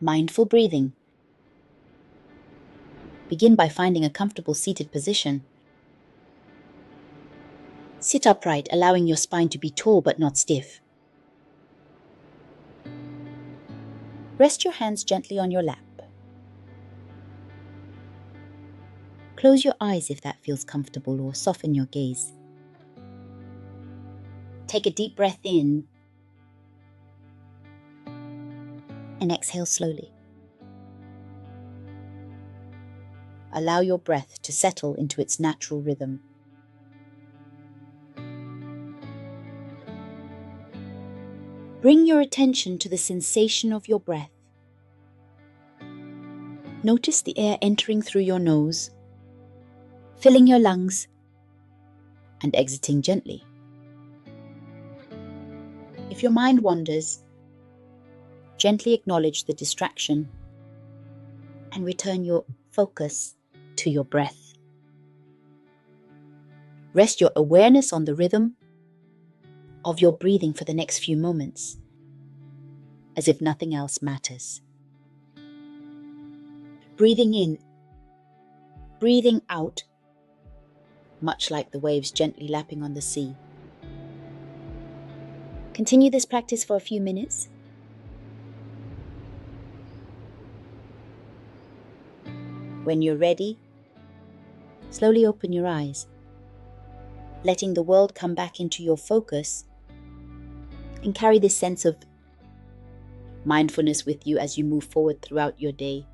Mindful breathing. Begin by finding a comfortable seated position. Sit upright, allowing your spine to be tall but not stiff. Rest your hands gently on your lap. Close your eyes if that feels comfortable, or soften your gaze. Take a deep breath in and exhale slowly. Allow your breath to settle into its natural rhythm. Bring your attention to the sensation of your breath. Notice the air entering through your nose, filling your lungs, and exiting gently. If your mind wanders, gently acknowledge the distraction and return your focus to your breath. Rest your awareness on the rhythm of your breathing for the next few moments, as if nothing else matters. Breathing in, breathing out, much like the waves gently lapping on the sea. Continue this practice for a few minutes. When you're ready, slowly open your eyes, letting the world come back into your focus, and carry this sense of mindfulness with you as you move forward throughout your day.